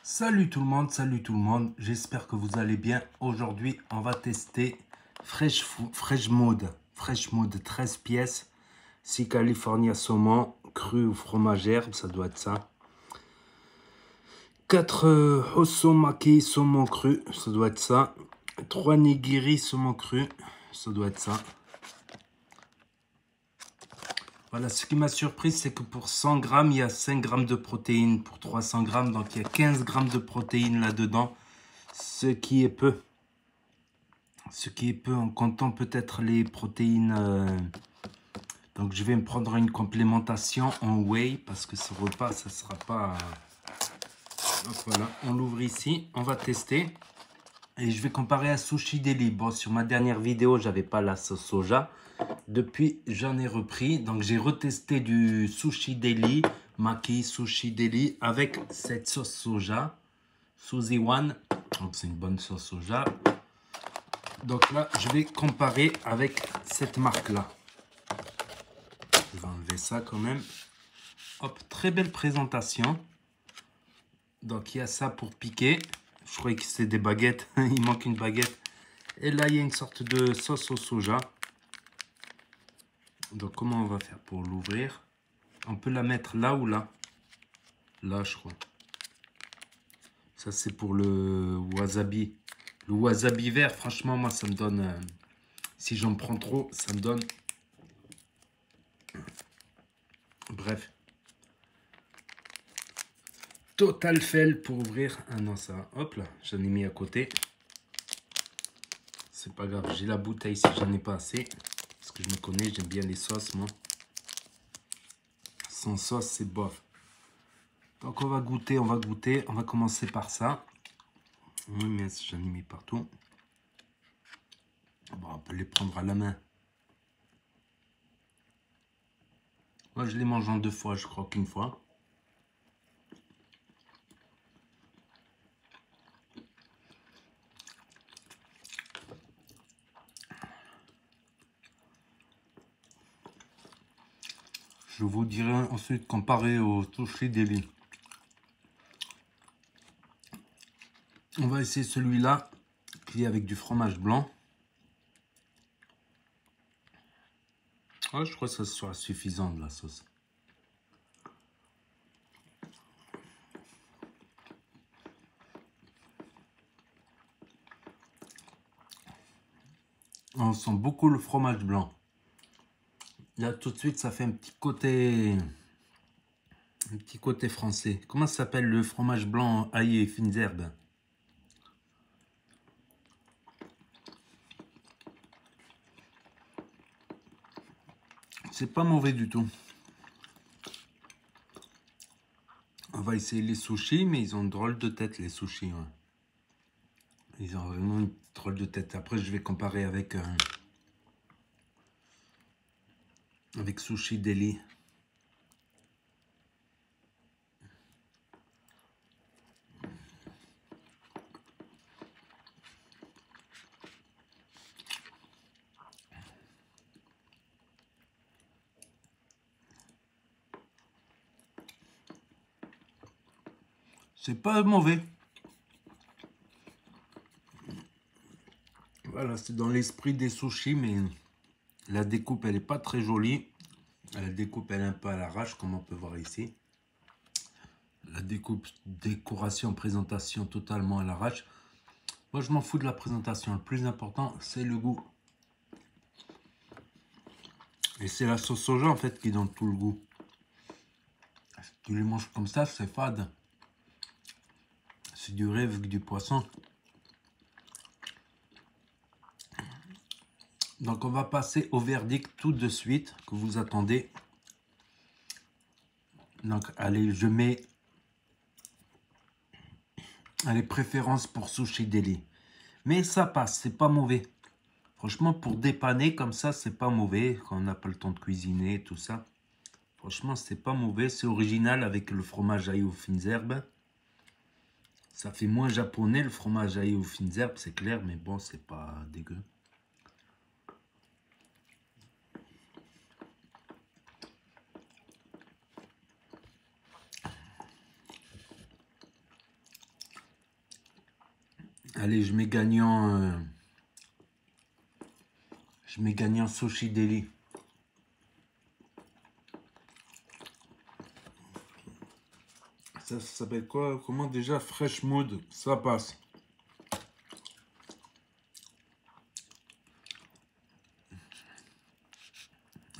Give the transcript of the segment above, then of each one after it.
Salut tout le monde, j'espère que vous allez bien. Aujourd'hui, on va tester Fresh Mode 13 pièces, 6 California saumon, cru ou fromage herbe, ça doit être ça. 4 Osomaki saumon cru, ça doit être ça. 3 nigiri saumon cru, ça doit être ça. Voilà, ce qui m'a surpris, c'est que pour 100 grammes, il y a 5 grammes de protéines. Pour 300 grammes, donc il y a 15 grammes de protéines là-dedans. Ce qui est peu. Ce qui est peu en comptant peut-être les protéines. Donc je vais me prendre une complémentation en whey parce que ce repas, ça ne sera pas... Donc voilà, on l'ouvre ici, on va tester. Et je vais comparer à Sushi Deli. Bon, sur ma dernière vidéo, j'avais pas la sauce soja. Depuis, j'en ai repris. Donc, j'ai retesté du Sushi Deli, Maki Sushi Deli, avec cette sauce soja, Suzy One. Donc, c'est une bonne sauce soja. Donc là, je vais comparer avec cette marque-là. Je vais enlever ça quand même. Hop, très belle présentation. Donc, il y a ça pour piquer. Je croyais que c'est des baguettes. Il manque une baguette. Et là, il y a une sorte de sauce au soja. Donc, comment on va faire pour l'ouvrir? On peut la mettre là ou là? Là, je crois. Ça, c'est pour le wasabi. Le wasabi vert, franchement, moi, ça me donne... si j'en prends trop, ça me donne... Bref. Total fail pour ouvrir. Ah non, ça... Hop là, j'en ai mis à côté. C'est pas grave, j'ai la bouteille si j'en ai pas assez. Parce que je me connais, j'aime bien les sauces, moi. Sans sauce, c'est bof. Donc, on va goûter, on va goûter. On va commencer par ça. Oui, mais j'en ai mis partout. Bon, on peut les prendre à la main. Moi, je les mange en 2 fois, je crois qu'une fois. Je vous dirai ensuite comparé au Sushi Deli. On va essayer celui-là qui est avec du fromage blanc. Oh, je crois que ça sera suffisant de la sauce. On sent beaucoup le fromage blanc. Là, tout de suite, ça fait un petit côté français. Comment ça s'appelle le fromage blanc ail et fines herbes? C'est pas mauvais du tout. On va essayer les sushis, mais ils ont une drôle de tête, les sushis. Ouais. Ils ont vraiment une drôle de tête. Après, je vais comparer avec Sushi Deli. C'est pas mauvais. Voilà, c'est dans l'esprit des sushis, mais la découpe, elle n'est pas très jolie. La découpe, elle est un peu à l'arrache, comme on peut voir ici. La découpe, décoration, présentation, totalement à l'arrache. Moi, je m'en fous de la présentation. Le plus important, c'est le goût. Et c'est la sauce soja, en fait, qui donne tout le goût. Si tu les manges comme ça, c'est fade. C'est du riz avec du poisson. Donc, on va passer au verdict tout de suite, que vous attendez. Donc, allez, je mets... Allez, préférence pour Sushi Deli. Mais ça passe, c'est pas mauvais. Franchement, pour dépanner comme ça, c'est pas mauvais. Quand on n'a pas le temps de cuisiner, tout ça. Franchement, c'est pas mauvais. C'est original avec le fromage ail aux fines herbes. Ça fait moins japonais, le fromage ail aux fines herbes, c'est clair. Mais bon, c'est pas dégueu. Allez, je mets gagnant. Je mets gagnant Sushi Deli. Ça s'appelle quoi? Comment déjà? Fresh Mood. Ça passe.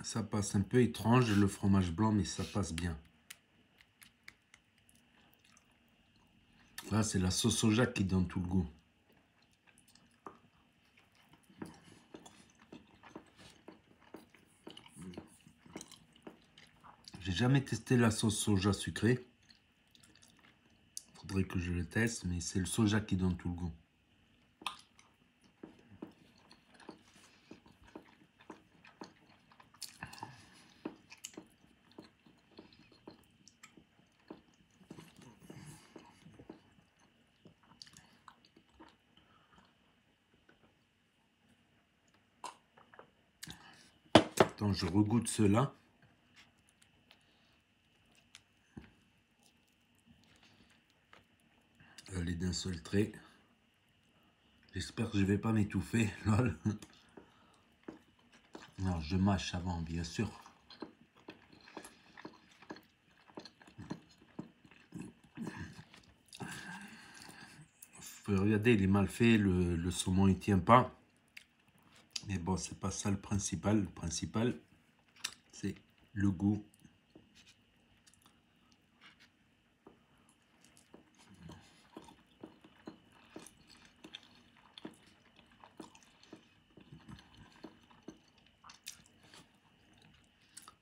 Ça passe un peu étrange le fromage blanc, mais ça passe bien. Là, c'est la sauce soja qui donne tout le goût. J'ai jamais testé la sauce soja sucrée. Faudrait que je le teste, mais c'est le soja qui donne tout le goût. Attends, je regoute cela. Allez, d'un seul trait. J'espère que je vais pas m'étouffer. Lol. Non, je mâche avant, bien sûr. Regardez, il est mal fait. Le saumon, il tient pas. Mais bon, c'est pas ça le principal. Le principal, c'est le goût.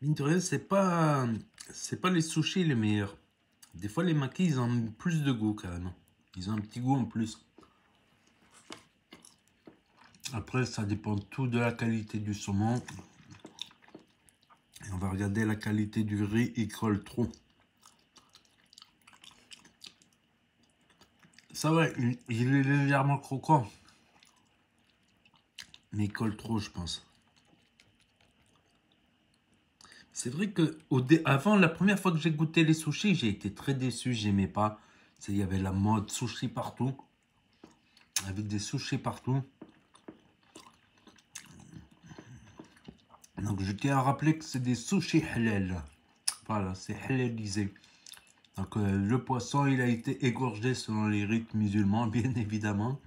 Mine de rien, c'est pas les sushis les meilleurs. Des fois, les makis, ils ont plus de goût carrément. Ils ont un petit goût en plus. Après, ça dépend tout de la qualité du saumon. Et on va regarder la qualité du riz, il colle trop. Ça va, il est légèrement croquant. Mais il colle trop, je pense. C'est vrai que avant, la première fois que j'ai goûté les sushis, j'ai été très déçu, j'aimais pas. Il y avait la mode sushi partout. Avec des sushis partout. Donc je tiens à rappeler que c'est des sushis halal. Voilà, c'est halalisé. Donc le poisson, il a été égorgé selon les rites musulmans, bien évidemment.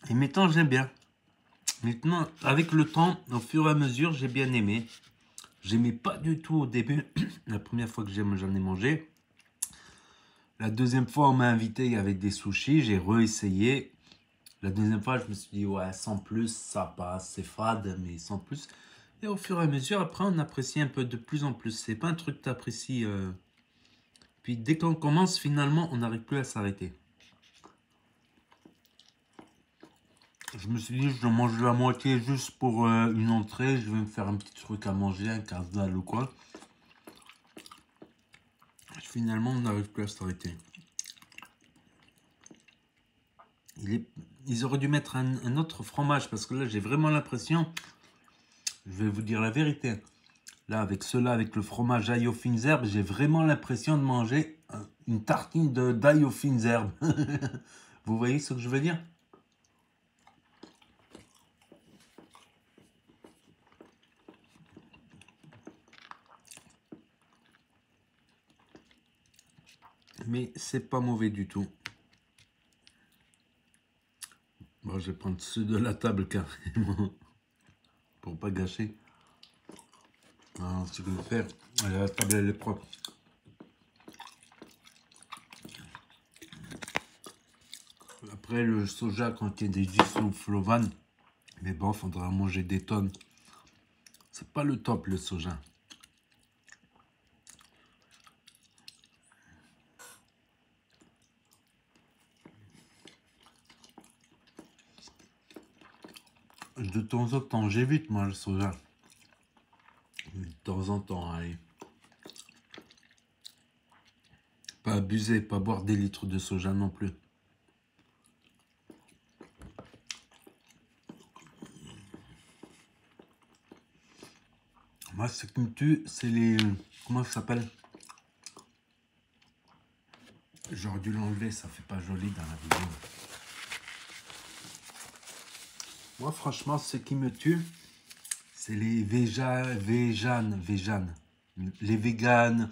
Et maintenant, j'aime bien. Maintenant, avec le temps, au fur et à mesure, j'ai bien aimé. J'aimais pas du tout au début. La première fois que j'en ai mangé. La deuxième fois, on m'a invité avec des sushis. J'ai réessayé. La deuxième fois, je me suis dit, ouais, sans plus, ça passe. C'est fade, mais sans plus. Et au fur et à mesure, après, on apprécie un peu de plus en plus. C'est pas un truc que tu apprécies. Puis dès qu'on commence, finalement, on n'arrive plus à s'arrêter. Je me suis dit, je mange la moitié juste pour une entrée. Je vais me faire un petit truc à manger, un casse-dalle ou quoi. Finalement, on n'arrive plus à s'arrêter. Ils auraient dû mettre un autre fromage parce que là, j'ai vraiment l'impression, je vais vous dire la vérité, là, avec cela, avec le fromage ail aux fines herbes, j'ai vraiment l'impression de manger une tartine d'ail aux fines herbes. Vous voyez ce que je veux dire? Mais c'est pas mauvais du tout. Bon, je vais prendre ceux de la table carrément pour pas gâcher. Alors, ce que je vais faire, la table elle est propre. Après le soja quand il y a des isoflavones, mais bon, faudra manger des tonnes. C'est pas le top le soja. De temps en temps, j'évite moi le soja. Mais de temps en temps, allez. Pas abuser, pas boire des litres de soja non plus. Moi, ce qui me tue, c'est les... Comment ça s'appelle? J'aurais dû l'enlever, ça fait pas joli dans la vidéo. Moi, franchement, ce qui me tue, c'est les véganes. Les véganes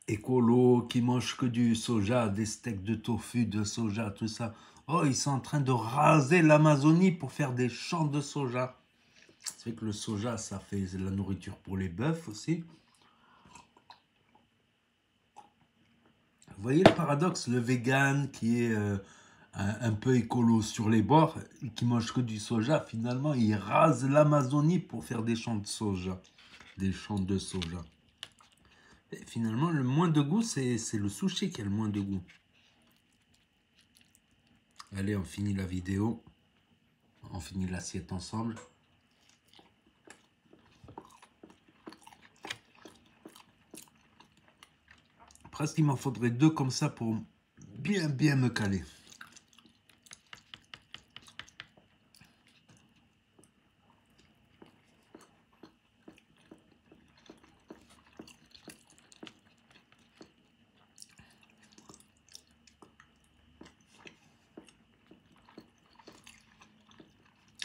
écolos qui mangent que du soja, des steaks de tofu, de soja, tout ça. Oh, ils sont en train de raser l'Amazonie pour faire des champs de soja. C'est que le soja, ça fait de la nourriture pour les bœufs aussi. Vous voyez le paradoxe, le vegan qui est un peu écolo sur les bords, qui mange que du soja, finalement, il rase l'Amazonie pour faire des champs de soja. Des champs de soja. Et finalement, le moins de goût, c'est le sushi qui a le moins de goût. Allez, on finit la vidéo. On finit l'assiette ensemble. Presque, il m'en faudrait 2 comme ça pour bien me caler.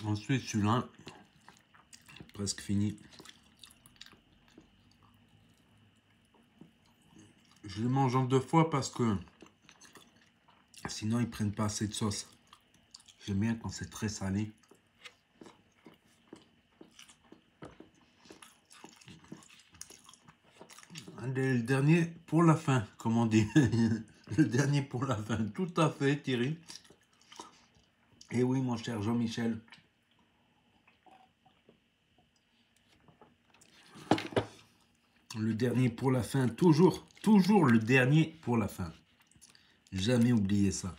Ensuite, celui-là, presque fini. Je le mange en 2 fois parce que sinon ils prennent pas assez de sauce. J'aime bien quand c'est très salé. Le dernier pour la fin, comme on dit. Le dernier pour la fin, tout à fait, Thierry. Et oui, mon cher Jean-Michel. Le dernier pour la fin, toujours le dernier pour la fin. Jamais oublier ça.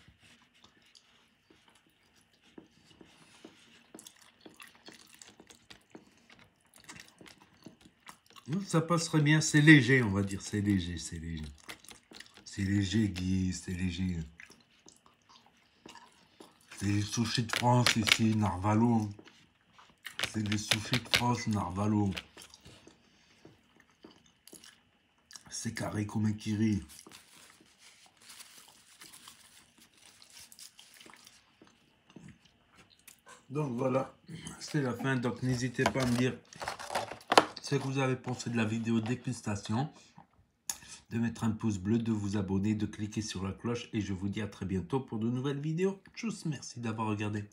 Ça passerait bien, c'est léger, on va dire, c'est léger, c'est léger. C'est léger, Guy, c'est léger. C'est les sushis de France ici, Narvalo. C'est les sushis de France, Narvalo. C'est carré comme un kiri. Donc voilà, c'est la fin. Donc n'hésitez pas à me dire ce que vous avez pensé de la vidéo dégustation, de mettre un pouce bleu, de vous abonner, de cliquer sur la cloche. Et je vous dis à très bientôt pour de nouvelles vidéos. Tchuss, merci d'avoir regardé.